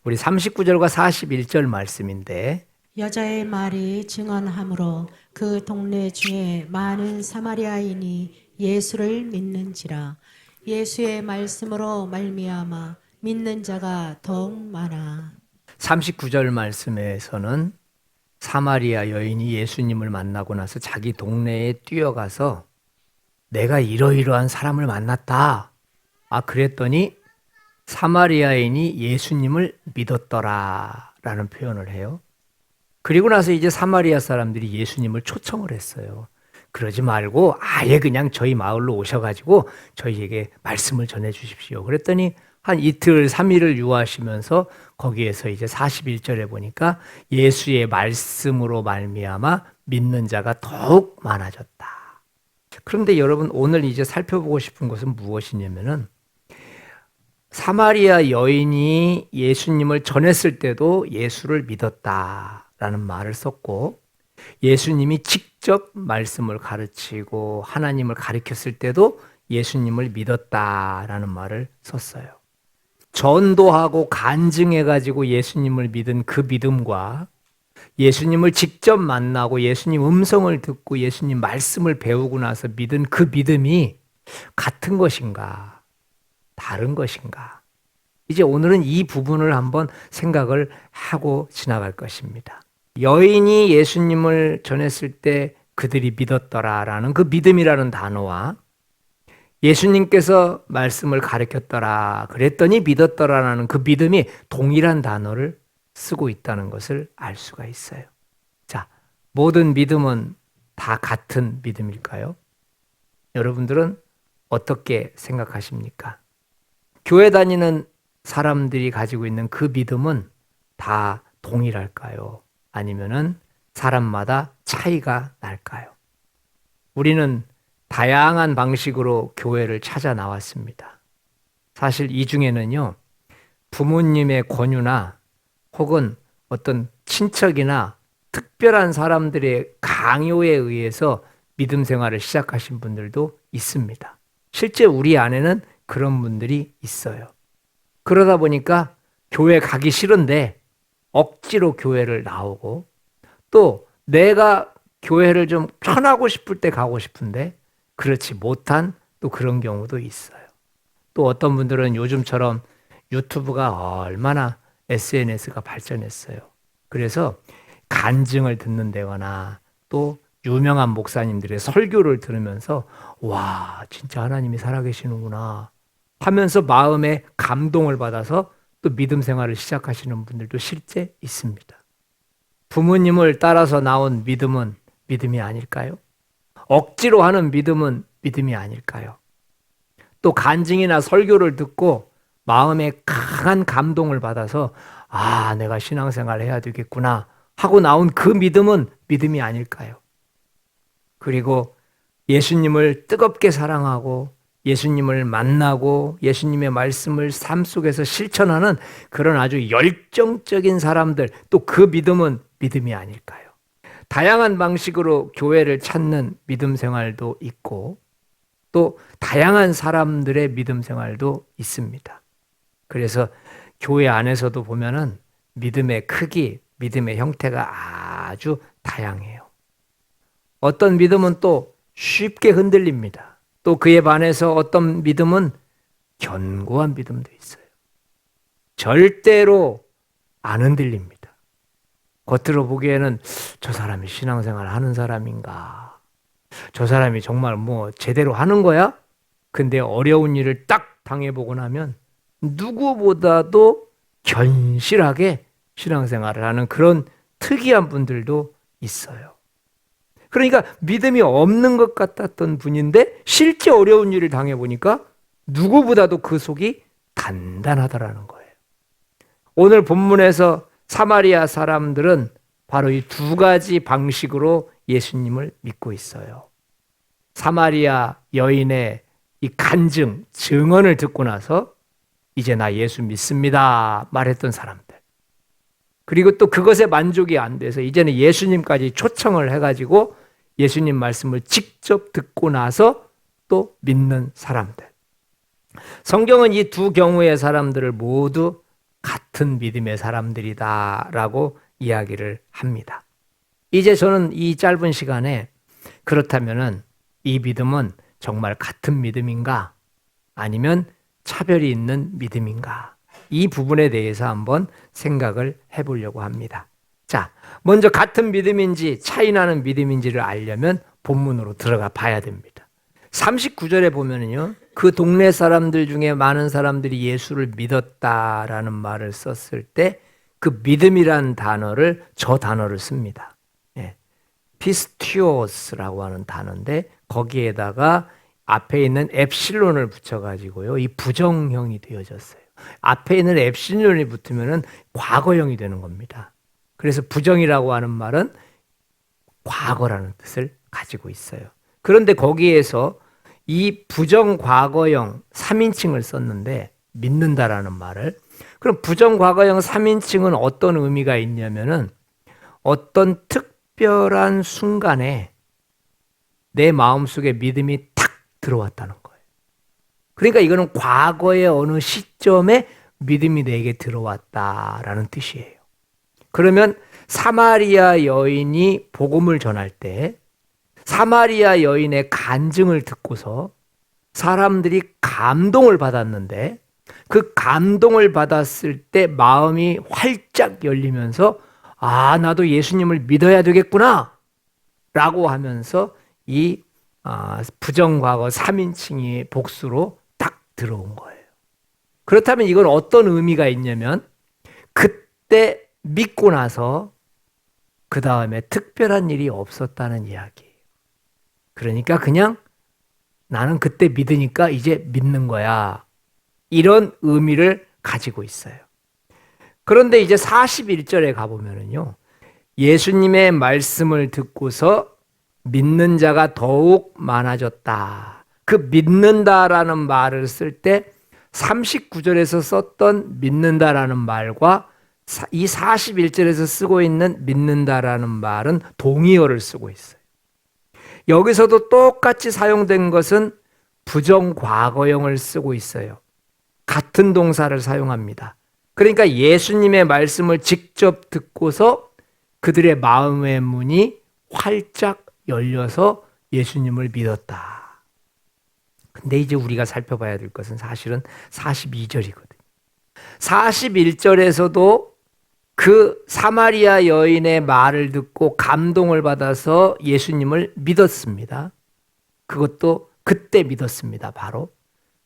우리 39절과 41절 말씀인데 여자의 말이 증언하므로 그 동네 중에 많은 사마리아인이 예수를 믿는지라. 예수의 말씀으로 말미암아 믿는 자가 더욱 많아. 39절 말씀에서는 사마리아 여인이 예수님을 만나고 나서 자기 동네에 뛰어가서 내가 이러이러한 사람을 만났다. 그랬더니 사마리아인이 예수님을 믿었더라 라는 표현을 해요. 그리고 나서 이제 사마리아 사람들이 예수님을 초청을 했어요. 그러지 말고 아예 그냥 저희 마을로 오셔가지고 저희에게 말씀을 전해 주십시오. 그랬더니 한 이틀, 3일을 유하시면서 거기에서 이제 41절에 보니까 예수의 말씀으로 말미암아 믿는 자가 더욱 많아졌다. 그런데 여러분 오늘 이제 살펴보고 싶은 것은 무엇이냐면은 사마리아 여인이 예수님을 전했을 때도 예수를 믿었다라는 말을 썼고 예수님이 직접 말씀을 가르치고 하나님을 가르쳤을 때도 예수님을 믿었다라는 말을 썼어요. 전도하고 간증해가지고 예수님을 믿은 그 믿음과 예수님을 직접 만나고 예수님 음성을 듣고 예수님 말씀을 배우고 나서 믿은 그 믿음이 같은 것인가? 다른 것인가? 이제 오늘은 이 부분을 한번 생각을 하고 지나갈 것입니다. 여인이 예수님을 전했을 때 그들이 믿었더라라는 그 믿음이라는 단어와 예수님께서 말씀을 가르쳤더라 그랬더니 믿었더라라는 그 믿음이 동일한 단어를 쓰고 있다는 것을 알 수가 있어요. 자, 모든 믿음은 다 같은 믿음일까요? 여러분들은 어떻게 생각하십니까? 교회 다니는 사람들이 가지고 있는 그 믿음은 다 동일할까요? 아니면은 사람마다 차이가 날까요? 우리는 다양한 방식으로 교회를 찾아 나왔습니다. 사실 이 중에는요, 부모님의 권유나 혹은 어떤 친척이나 특별한 사람들의 강요에 의해서 믿음 생활을 시작하신 분들도 있습니다. 실제 우리 안에는 그런 분들이 있어요. 그러다 보니까 교회 가기 싫은데 억지로 교회를 나오고 또 내가 교회를 좀 편하고 싶을 때 가고 싶은데 그렇지 못한 또 그런 경우도 있어요. 또 어떤 분들은 요즘처럼 유튜브가 얼마나 SNS가 발전했어요. 그래서 간증을 듣는다거나 또 유명한 목사님들의 설교를 들으면서 와, 진짜 하나님이 살아계시는구나 하면서 마음에 감동을 받아서 또 믿음 생활을 시작하시는 분들도 실제 있습니다. 부모님을 따라서 나온 믿음은 믿음이 아닐까요? 억지로 하는 믿음은 믿음이 아닐까요? 또 간증이나 설교를 듣고 마음에 강한 감동을 받아서 내가 신앙생활을 해야 되겠구나 하고 나온 그 믿음은 믿음이 아닐까요? 그리고 예수님을 뜨겁게 사랑하고 예수님을 만나고 예수님의 말씀을 삶 속에서 실천하는 그런 아주 열정적인 사람들, 또 그 믿음은 믿음이 아닐까요? 다양한 방식으로 교회를 찾는 믿음 생활도 있고 또 다양한 사람들의 믿음 생활도 있습니다. 그래서 교회 안에서도 보면은 믿음의 크기, 믿음의 형태가 아주 다양해요. 어떤 믿음은 또 쉽게 흔들립니다. 또 그에 반해서 어떤 믿음은 견고한 믿음도 있어요. 절대로 안 흔들립니다. 겉으로 보기에는 저 사람이 신앙생활 하는 사람인가? 저 사람이 정말 제대로 하는 거야? 근데 어려운 일을 딱 당해보고 나면 누구보다도 견실하게 신앙생활을 하는 그런 특이한 분들도 있어요. 그러니까 믿음이 없는 것 같았던 분인데 실제 어려운 일을 당해보니까 누구보다도 그 속이 단단하다라는 거예요. 오늘 본문에서 사마리아 사람들은 바로 이 두 가지 방식으로 예수님을 믿고 있어요. 사마리아 여인의 이 간증, 증언을 듣고 나서 이제 나 예수 믿습니다 말했던 사람들. 그리고 또 그것에 만족이 안 돼서 이제는 예수님까지 초청을 해가지고 예수님 말씀을 직접 듣고 나서 또 믿는 사람들. 성경은 이 두 경우의 사람들을 모두 같은 믿음의 사람들이다라고 이야기를 합니다. 이제 저는 이 짧은 시간에 그렇다면은 이 믿음은 정말 같은 믿음인가? 아니면 차별이 있는 믿음인가? 이 부분에 대해서 한번 생각을 해보려고 합니다. 자, 먼저 같은 믿음인지 차이 나는 믿음인지를 알려면 본문으로 들어가 봐야 됩니다. 39절에 보면은요, 그 동네 사람들 중에 많은 사람들이 예수를 믿었다라는 말을 썼을 때 그 믿음이란 단어를 저 단어를 씁니다. 피스티오스라고 하는 단어인데 거기에다가 앞에 있는 엡실론을 붙여가지고요, 이 부정형이 되어졌어요. 앞에 있는 엡실론이 붙으면은 과거형이 되는 겁니다. 그래서 부정이라고 하는 말은 과거라는 뜻을 가지고 있어요. 그런데 거기에서 이 부정 과거형 3인칭을 썼는데 믿는다라는 말을, 그럼 부정 과거형 3인칭은 어떤 의미가 있냐면은 어떤 특별한 순간에 내 마음속에 믿음이 탁 들어왔다는 거예요. 그러니까 이거는 과거의 어느 시점에 믿음이 내게 들어왔다라는 뜻이에요. 그러면 사마리아 여인이 복음을 전할 때 사마리아 여인의 간증을 듣고서 사람들이 감동을 받았는데 그 감동을 받았을 때 마음이 활짝 열리면서 아, 나도 예수님을 믿어야 되겠구나 라고 하면서 이 부정과거 3인칭이 복수로 딱 들어온 거예요. 그렇다면 이건 어떤 의미가 있냐면 그때 믿고 나서 그 다음에 특별한 일이 없었다는 이야기예요. 그러니까 그냥 나는 그때 믿으니까 이제 믿는 거야. 이런 의미를 가지고 있어요. 그런데 이제 41절에 가보면은요, 예수님의 말씀을 듣고서 믿는 자가 더욱 많아졌다. 그 믿는다라는 말을 쓸 때 39절에서 썼던 믿는다라는 말과 이 41절에서 쓰고 있는 믿는다라는 말은 동의어를 쓰고 있어요. 여기서도 똑같이 사용된 것은 부정 과거형을 쓰고 있어요. 같은 동사를 사용합니다. 그러니까 예수님의 말씀을 직접 듣고서 그들의 마음의 문이 활짝 열려서 예수님을 믿었다. 근데 이제 우리가 살펴봐야 될 것은 사실은 42절이거든요. 41절에서도 그 사마리아 여인의 말을 듣고 감동을 받아서 예수님을 믿었습니다. 그것도 그때 믿었습니다. 바로.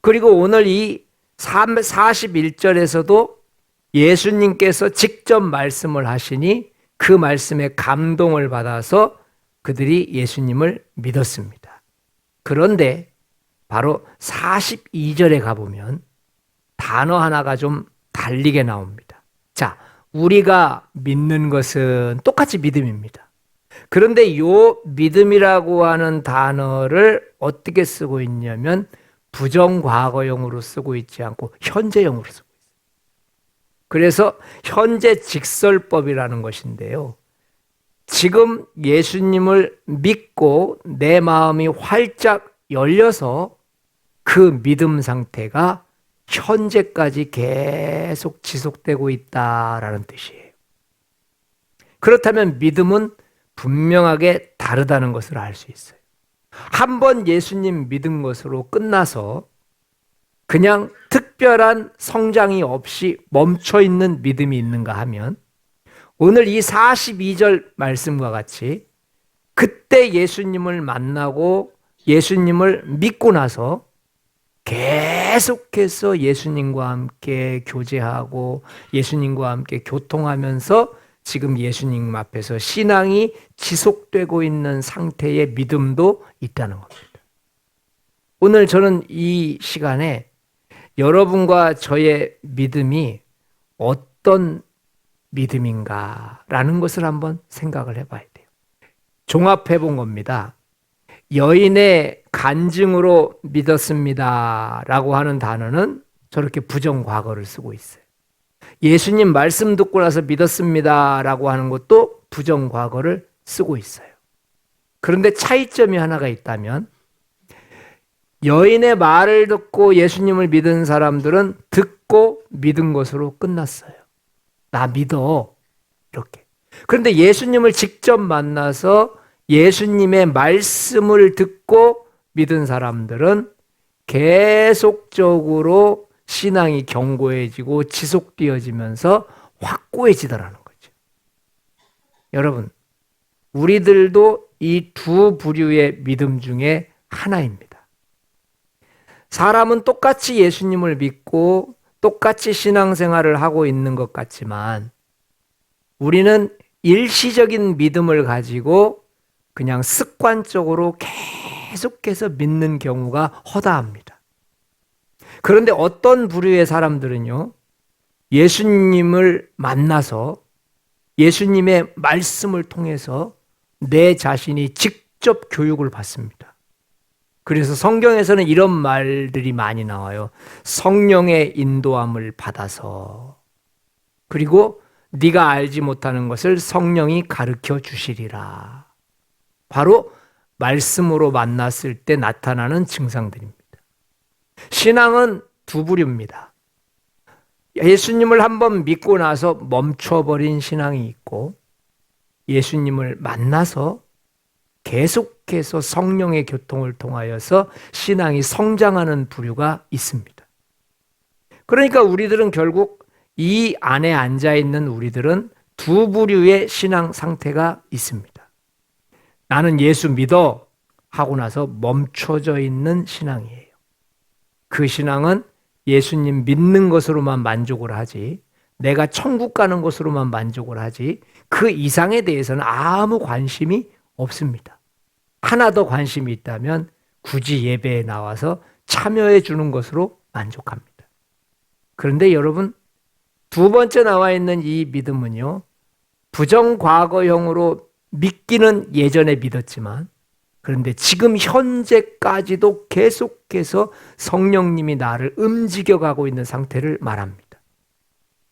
그리고 오늘 이 41절에서도 예수님께서 직접 말씀을 하시니 그 말씀에 감동을 받아서 그들이 예수님을 믿었습니다. 그런데 바로 42절에 가보면 단어 하나가 좀 달리게 나옵니다. 자, 우리가 믿는 것은 똑같이 믿음입니다. 그런데 이 믿음이라고 하는 단어를 어떻게 쓰고 있냐면 부정과거형으로 쓰고 있지 않고 현재형으로 쓰고 있어요. 그래서 현재 직설법이라는 것인데요. 지금 예수님을 믿고 내 마음이 활짝 열려서 그 믿음 상태가 현재까지 계속 지속되고 있다라는 뜻이에요. 그렇다면 믿음은 분명하게 다르다는 것을 알 수 있어요. 한번 예수님 믿은 것으로 끝나서 그냥 특별한 성장이 없이 멈춰 있는 믿음이 있는가 하면 오늘 이 42절 말씀과 같이 그때 예수님을 만나고 예수님을 믿고 나서 계속해서 예수님과 함께 교제하고 예수님과 함께 교통하면서 지금 예수님 앞에서 신앙이 지속되고 있는 상태의 믿음도 있다는 겁니다. 오늘 저는 이 시간에 여러분과 저의 믿음이 어떤 믿음인가라는 것을 한번 생각을 해봐야 돼요. 종합해 본 겁니다. 여인의 간증으로 믿었습니다 라고 하는 단어는 저렇게 부정과거를 쓰고 있어요. 예수님 말씀 듣고 나서 믿었습니다 라고 하는 것도 부정과거를 쓰고 있어요. 그런데 차이점이 하나가 있다면 여인의 말을 듣고 예수님을 믿은 사람들은 듣고 믿은 것으로 끝났어요. 나 믿어. 이렇게. 그런데 예수님을 직접 만나서 예수님의 말씀을 듣고 믿은 사람들은 계속적으로 신앙이 견고해지고 지속되어지면서 확고해지더라는 거죠. 여러분, 우리들도 이 두 부류의 믿음 중에 하나입니다. 사람은 똑같이 예수님을 믿고 똑같이 신앙생활을 하고 있는 것 같지만 우리는 일시적인 믿음을 가지고 그냥 습관적으로 계속해서 믿는 경우가 허다합니다. 그런데 어떤 부류의 사람들은요, 예수님을 만나서 예수님의 말씀을 통해서 내 자신이 직접 교육을 받습니다. 그래서 성경에서는 이런 말들이 많이 나와요. 성령의 인도함을 받아서, 그리고 네가 알지 못하는 것을 성령이 가르쳐 주시리라. 바로 말씀으로 만났을 때 나타나는 증상들입니다. 신앙은 두 부류입니다. 예수님을 한번 믿고 나서 멈춰버린 신앙이 있고, 예수님을 만나서 계속해서 성령의 교통을 통하여서 신앙이 성장하는 부류가 있습니다. 그러니까 우리들은 결국 이 안에 앉아있는 우리들은 두 부류의 신앙 상태가 있습니다. 나는 예수 믿어 하고 나서 멈춰져 있는 신앙이에요. 그 신앙은 예수님 믿는 것으로만 만족을 하지, 내가 천국 가는 것으로만 만족을 하지, 그 이상에 대해서는 아무 관심이 없습니다. 하나 더 관심이 있다면 굳이 예배에 나와서 참여해 주는 것으로 만족합니다. 그런데 여러분, 두 번째 나와 있는 이 믿음은요, 부정과거형으로 믿기는 예전에 믿었지만, 그런데 지금 현재까지도 계속해서 성령님이 나를 움직여가고 있는 상태를 말합니다.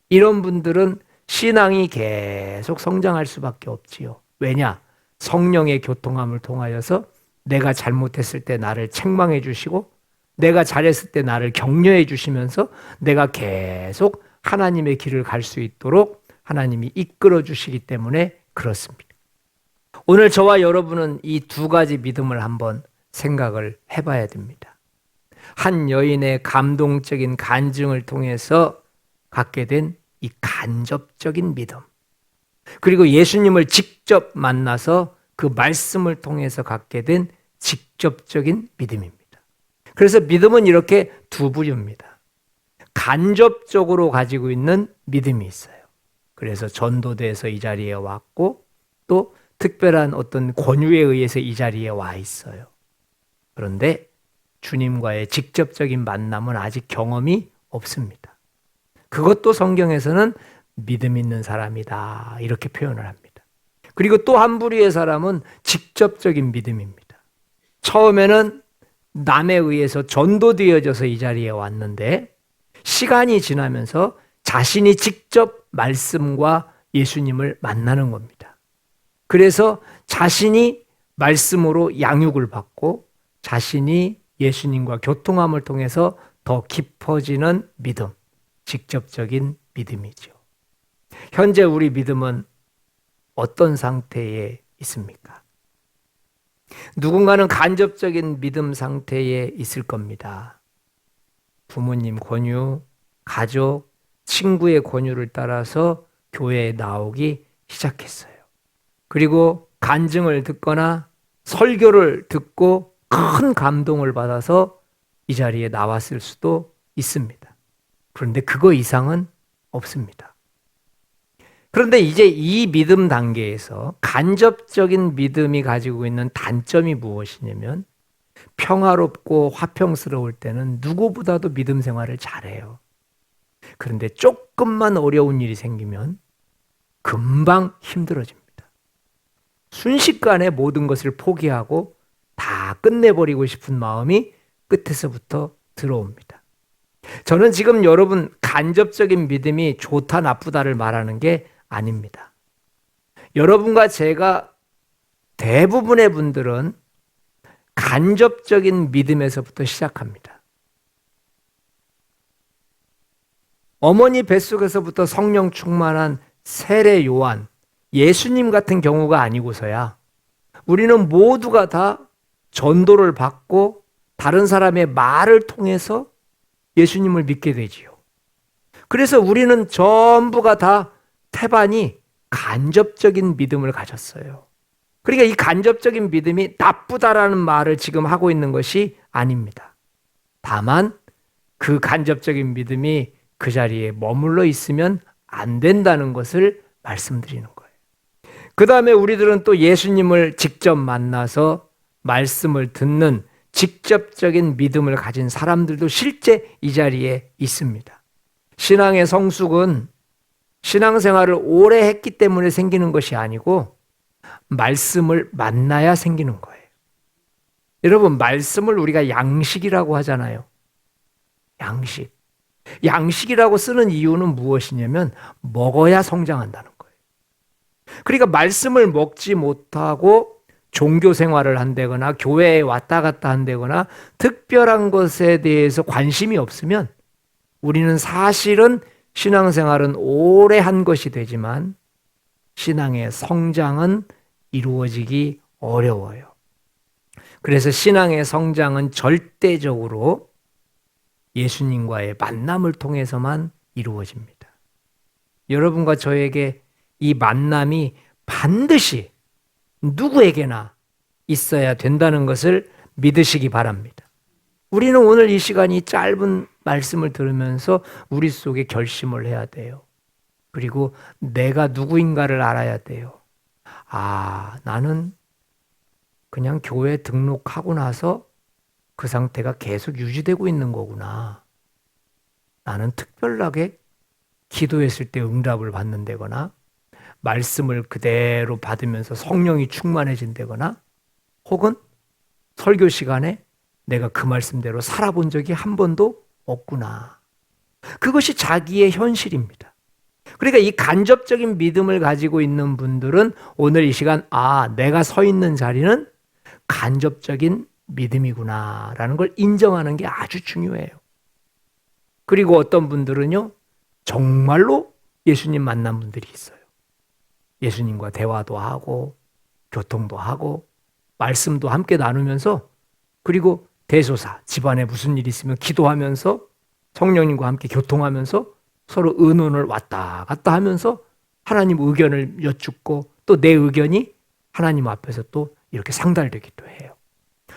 이런 분들은 신앙이 계속 성장할 수밖에 없지요. 왜냐? 성령의 교통함을 통하여서 내가 잘못했을 때 나를 책망해 주시고, 내가 잘했을 때 나를 격려해 주시면서 내가 계속 하나님의 길을 갈 수 있도록 하나님이 이끌어 주시기 때문에 그렇습니다. 오늘 저와 여러분은 이 두 가지 믿음을 한번 생각을 해봐야 됩니다. 한 여인의 감동적인 간증을 통해서 갖게 된 이 간접적인 믿음, 그리고 예수님을 직접 만나서 그 말씀을 통해서 갖게 된 직접적인 믿음입니다. 그래서 믿음은 이렇게 두 부류입니다. 간접적으로 가지고 있는 믿음이 있어요. 그래서 전도대에서 이 자리에 왔고, 또 특별한 어떤 권유에 의해서 이 자리에 와 있어요. 그런데 주님과의 직접적인 만남은 아직 경험이 없습니다. 그것도 성경에서는 믿음 있는 사람이다 이렇게 표현을 합니다. 그리고 또 한 부류의 사람은 직접적인 믿음입니다. 처음에는 남에 의해서 전도되어져서 이 자리에 왔는데 시간이 지나면서 자신이 직접 말씀과 예수님을 만나는 겁니다. 그래서 자신이 말씀으로 양육을 받고 자신이 예수님과 교통함을 통해서 더 깊어지는 믿음, 직접적인 믿음이죠. 현재 우리 믿음은 어떤 상태에 있습니까? 누군가는 간접적인 믿음 상태에 있을 겁니다. 부모님 권유, 가족, 친구의 권유를 따라서 교회에 나오기 시작했어요. 그리고 간증을 듣거나 설교를 듣고 큰 감동을 받아서 이 자리에 나왔을 수도 있습니다. 그런데 그거 이상은 없습니다. 그런데 이제 이 믿음 단계에서 간접적인 믿음이 가지고 있는 단점이 무엇이냐면 평화롭고 화평스러울 때는 누구보다도 믿음 생활을 잘해요. 그런데 조금만 어려운 일이 생기면 금방 힘들어집니다. 순식간에 모든 것을 포기하고 다 끝내버리고 싶은 마음이 끝에서부터 들어옵니다. 저는 지금 여러분 간접적인 믿음이 좋다 나쁘다를 말하는 게 아닙니다. 여러분과 제가 대부분의 분들은 간접적인 믿음에서부터 시작합니다. 어머니 뱃속에서부터 성령 충만한 세례 요한, 예수님 같은 경우가 아니고서야 우리는 모두가 다 전도를 받고 다른 사람의 말을 통해서 예수님을 믿게 되지요. 그래서 우리는 전부가 다 태반이 간접적인 믿음을 가졌어요. 그러니까 이 간접적인 믿음이 나쁘다라는 말을 지금 하고 있는 것이 아닙니다. 다만 그 간접적인 믿음이 그 자리에 머물러 있으면 안 된다는 것을 말씀드리는 거예요. 그 다음에 우리들은 또 예수님을 직접 만나서 말씀을 듣는 직접적인 믿음을 가진 사람들도 실제 이 자리에 있습니다. 신앙의 성숙은 신앙생활을 오래 했기 때문에 생기는 것이 아니고 말씀을 만나야 생기는 거예요. 여러분, 말씀을 우리가 양식이라고 하잖아요. 양식. 양식이라고 쓰는 이유는 무엇이냐면 먹어야 성장한다는 거예요. 그러니까 말씀을 먹지 못하고 종교 생활을 한다거나 교회에 왔다 갔다 한다거나 특별한 것에 대해서 관심이 없으면 우리는 사실은 신앙생활은 오래 한 것이 되지만 신앙의 성장은 이루어지기 어려워요. 그래서 신앙의 성장은 절대적으로 예수님과의 만남을 통해서만 이루어집니다. 여러분과 저에게 이 만남이 반드시 누구에게나 있어야 된다는 것을 믿으시기 바랍니다. 우리는 오늘 이 시간이 짧은 말씀을 들으면서 우리 속에 결심을 해야 돼요. 그리고 내가 누구인가를 알아야 돼요. 나는 그냥 교회 등록하고 나서 그 상태가 계속 유지되고 있는 거구나. 나는 특별하게 기도했을 때 응답을 받는다거나 말씀을 그대로 받으면서 성령이 충만해진다거나 혹은 설교 시간에 내가 그 말씀대로 살아본 적이 한 번도 없구나. 그것이 자기의 현실입니다. 그러니까 이 간접적인 믿음을 가지고 있는 분들은 오늘 이 시간 내가 서 있는 자리는 간접적인 믿음이구나 라는 걸 인정하는 게 아주 중요해요. 그리고 어떤 분들은요 정말로 예수님 만난 분들이 있어요. 예수님과 대화도 하고 교통도 하고 말씀도 함께 나누면서 그리고 대소사 집안에 무슨 일이 있으면 기도하면서 성령님과 함께 교통하면서 서로 의논을 왔다 갔다 하면서 하나님 의견을 여쭙고 또 내 의견이 하나님 앞에서 또 이렇게 상달되기도 해요.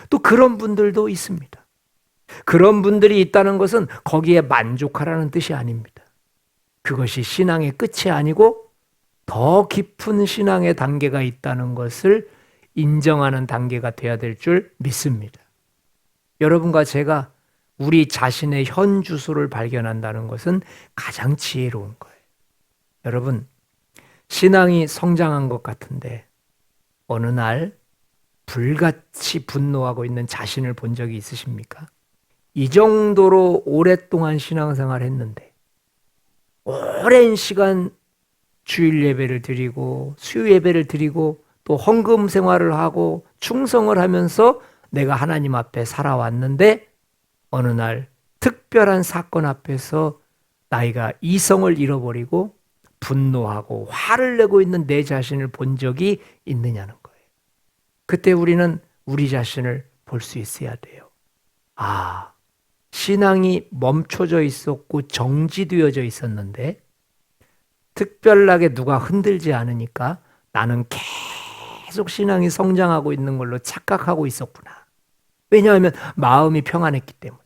또 그런 분들도 있습니다. 그런 분들이 있다는 것은 거기에 만족하라는 뜻이 아닙니다. 그것이 신앙의 끝이 아니고 더 깊은 신앙의 단계가 있다는 것을 인정하는 단계가 돼야 될 줄 믿습니다. 여러분과 제가 우리 자신의 현 주소를 발견한다는 것은 가장 지혜로운 거예요. 여러분, 신앙이 성장한 것 같은데 어느 날 불같이 분노하고 있는 자신을 본 적이 있으십니까? 이 정도로 오랫동안 신앙생활 했는데 오랜 시간 주일 예배를 드리고 수요 예배를 드리고 또 헌금 생활을 하고 충성을 하면서 내가 하나님 앞에 살아왔는데 어느 날 특별한 사건 앞에서 나이가 이성을 잃어버리고 분노하고 화를 내고 있는 내 자신을 본 적이 있느냐는 거예요. 그때 우리는 우리 자신을 볼 수 있어야 돼요. 신앙이 멈춰져 있었고 정지되어져 있었는데 특별하게 누가 흔들지 않으니까 나는 계속 신앙이 성장하고 있는 걸로 착각하고 있었구나. 왜냐하면 마음이 평안했기 때문에.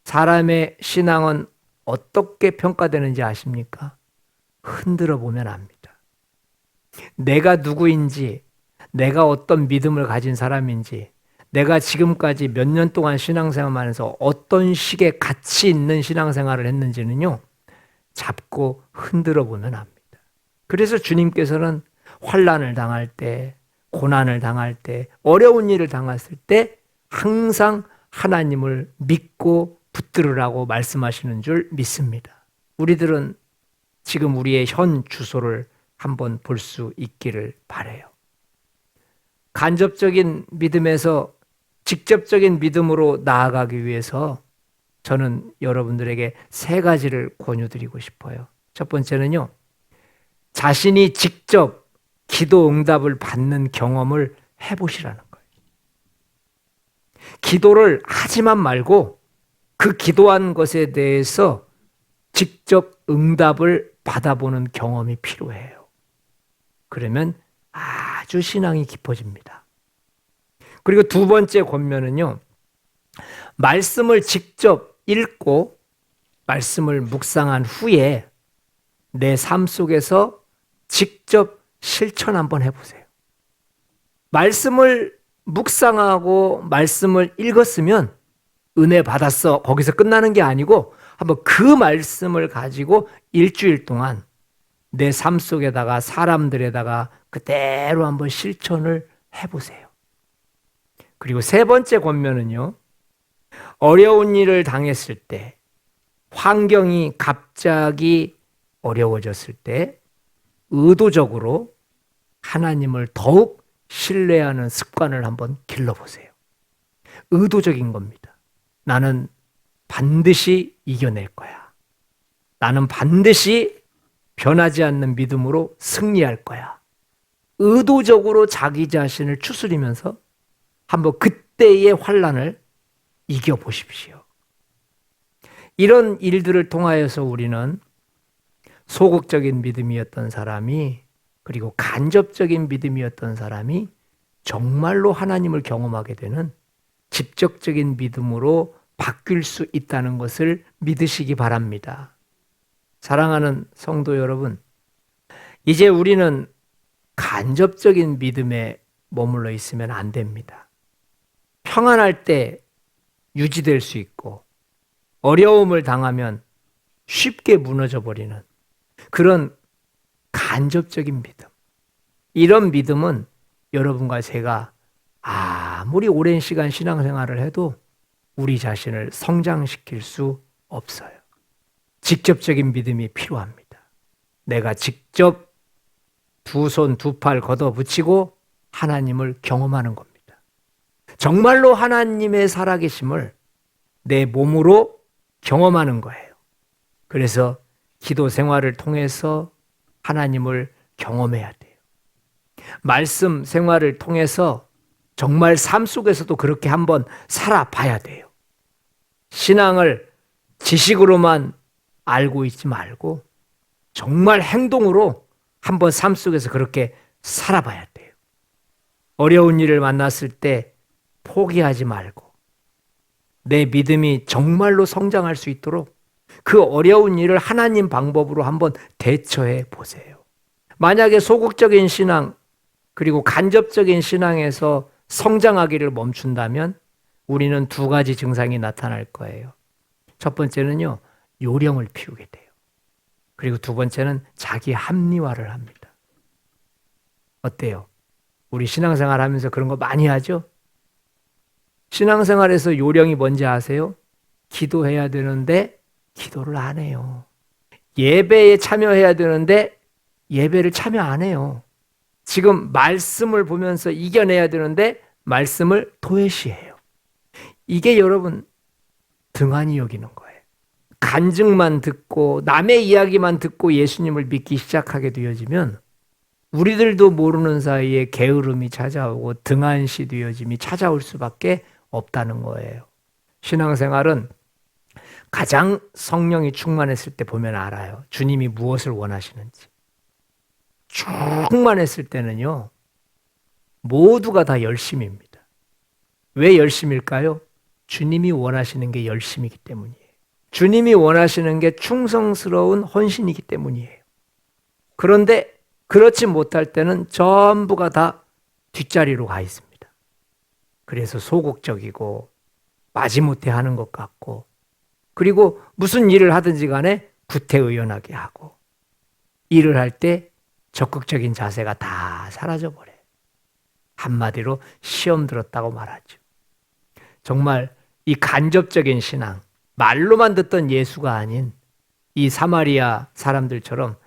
사람의 신앙은 어떻게 평가되는지 아십니까? 흔들어 보면 압니다. 내가 누구인지, 내가 어떤 믿음을 가진 사람인지, 내가 지금까지 몇 년 동안 신앙생활을 해서 어떤 식의 가치 있는 신앙생활을 했는지는요, 잡고 흔들어 보면 압니다. 그래서 주님께서는 환난을 당할 때, 고난을 당할 때, 어려운 일을 당했을 때 항상 하나님을 믿고 붙들으라고 말씀하시는 줄 믿습니다. 우리들은 지금 우리의 현 주소를 한번 볼 수 있기를 바라요. 간접적인 믿음에서 직접적인 믿음으로 나아가기 위해서 저는 여러분들에게 세 가지를 권유드리고 싶어요. 첫 번째는요, 자신이 직접 기도 응답을 받는 경험을 해보시라는 거예요. 기도를 하지만 말고 그 기도한 것에 대해서 직접 응답을 받아보는 경험이 필요해요. 그러면 아주 신앙이 깊어집니다. 그리고 두 번째 권면은요, 말씀을 직접 읽고 말씀을 묵상한 후에 내 삶 속에서 직접 실천 한번 해보세요. 말씀을 묵상하고 말씀을 읽었으면 은혜 받았어. 거기서 끝나는 게 아니고 한번 그 말씀을 가지고 일주일 동안 내 삶 속에다가 사람들에다가 그대로 한번 실천을 해보세요. 그리고 세 번째 권면은요, 어려운 일을 당했을 때, 환경이 갑자기 어려워졌을 때 의도적으로 하나님을 더욱 신뢰하는 습관을 한번 길러보세요. 의도적인 겁니다. 나는 반드시 이겨낼 거야. 나는 반드시 변하지 않는 믿음으로 승리할 거야. 의도적으로 자기 자신을 추스리면서 한번 그때의 환난을 이겨보십시오. 이런 일들을 통하여서 우리는 소극적인 믿음이었던 사람이, 그리고 간접적인 믿음이었던 사람이 정말로 하나님을 경험하게 되는 직접적인 믿음으로 바뀔 수 있다는 것을 믿으시기 바랍니다. 사랑하는 성도 여러분, 이제 우리는 간접적인 믿음에 머물러 있으면 안 됩니다. 평안할 때 유지될 수 있고 어려움을 당하면 쉽게 무너져 버리는 그런 간접적인 믿음. 이런 믿음은 여러분과 제가 아무리 오랜 시간 신앙생활을 해도 우리 자신을 성장시킬 수 없어요. 직접적인 믿음이 필요합니다. 내가 직접 두 손 두 팔 걷어붙이고 하나님을 경험하는 겁니다. 정말로 하나님의 살아계심을 내 몸으로 경험하는 거예요. 그래서 기도 생활을 통해서 하나님을 경험해야 돼요. 말씀 생활을 통해서 정말 삶 속에서도 그렇게 한번 살아봐야 돼요. 신앙을 지식으로만 알고 있지 말고 정말 행동으로 한번 삶 속에서 그렇게 살아봐야 돼요. 어려운 일을 만났을 때 포기하지 말고 내 믿음이 정말로 성장할 수 있도록 그 어려운 일을 하나님 방법으로 한번 대처해 보세요. 만약에 소극적인 신앙 그리고 간접적인 신앙에서 성장하기를 멈춘다면 우리는 두 가지 증상이 나타날 거예요. 첫 번째는요, 요령을 피우게 돼요. 그리고 두 번째는 자기 합리화를 합니다. 어때요? 우리 신앙생활 하면서 그런 거 많이 하죠? 신앙생활에서 요령이 뭔지 아세요? 기도해야 되는데 기도를 안 해요. 예배에 참여해야 되는데 예배를 참여 안 해요. 지금 말씀을 보면서 이겨내야 되는데 말씀을 도외시해요. 이게 여러분 등한히 여기는 거예요. 간증만 듣고 남의 이야기만 듣고 예수님을 믿기 시작하게 되어지면 우리들도 모르는 사이에 게으름이 찾아오고 등한시 되어짐이 찾아올 수밖에 없다는 거예요. 신앙생활은 가장 성령이 충만했을 때 보면 알아요. 주님이 무엇을 원하시는지. 충만했을 때는요, 모두가 다 열심입니다. 왜 열심일까요? 주님이 원하시는 게 열심이기 때문이에요. 주님이 원하시는 게 충성스러운 헌신이기 때문이에요. 그런데 그렇지 못할 때는 전부가 다 뒷자리로 가 있습니다. 그래서 소극적이고 마지못해 하는 것 같고, 그리고 무슨 일을 하든지 간에 구태의연하게 하고, 일을 할 때 적극적인 자세가 다 사라져버려요. 한마디로 시험 들었다고 말하죠. 정말 이 간접적인 신앙, 말로만 듣던 예수가 아닌 이 사마리아 사람들처럼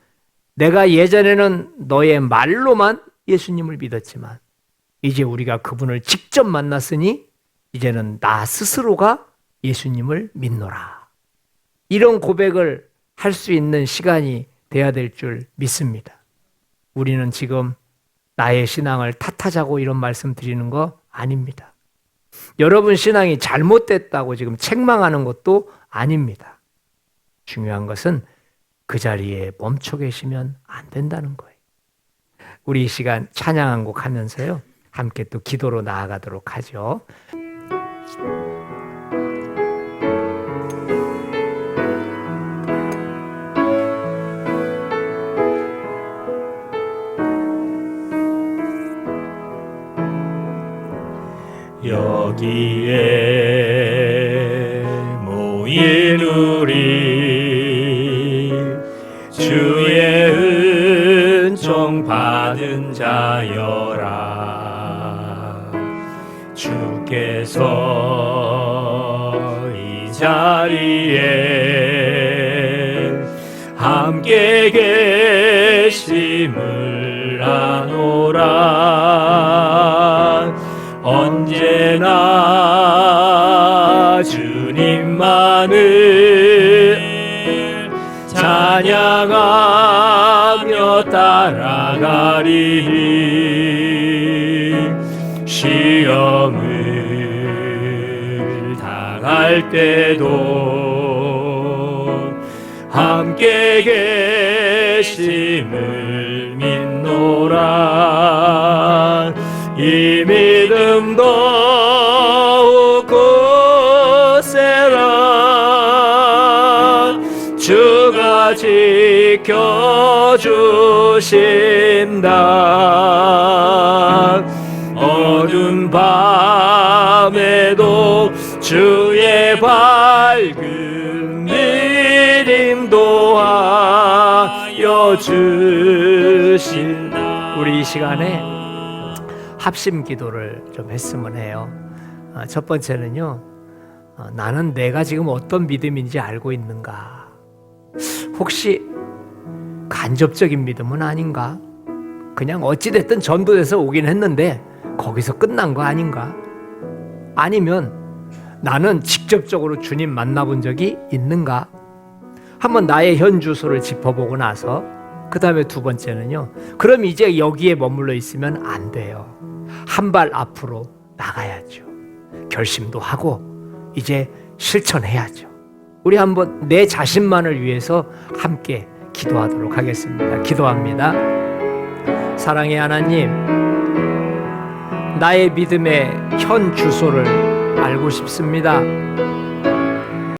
내가 예전에는 너의 말로만 예수님을 믿었지만 이제 우리가 그분을 직접 만났으니 이제는 나 스스로가 예수님을 믿노라. 이런 고백을 할 수 있는 시간이 돼야 될 줄 믿습니다. 우리는 지금 나의 신앙을 탓하자고 이런 말씀 드리는 거 아닙니다. 여러분 신앙이 잘못됐다고 지금 책망하는 것도 아닙니다. 중요한 것은 그 자리에 멈춰 계시면 안 된다는 거예요. 우리 이 시간 찬양 한 곡 하면서요, 함께 또 기도로 나아가도록 하죠. 여기에 모인 우리 주의 은총 받은 자여라. 주께서 이 자리에 함께 계심을 아노라. 언제나 주님만을 찬양하며 따라가리니 시험을 당할 때도 함께 계심을 믿노라. 이 믿음 더욱 굳세라. 주가 지켜주신다. 어두운 밤에도 주의 밝은 믿음 도하여 주신다. 우리 이 시간에 합심 기도를 좀 했으면 해요. 첫 번째는요, 나는 내가 지금 어떤 믿음인지 알고 있는가? 혹시 간접적인 믿음은 아닌가? 그냥 어찌됐든 전도돼서 오긴 했는데 거기서 끝난 거 아닌가? 아니면 나는 직접적으로 주님 만나본 적이 있는가? 한번 나의 현 주소를 짚어보고 나서 그 다음에 두 번째는요, 그럼 이제 여기에 머물러 있으면 안 돼요. 한 발 앞으로 나가야죠. 결심도 하고 이제 실천해야죠. 우리 한번 내 자신만을 위해서 함께 기도하도록 하겠습니다. 기도합니다. 사랑의 하나님, 나의 믿음의 현 주소를 알고 싶습니다.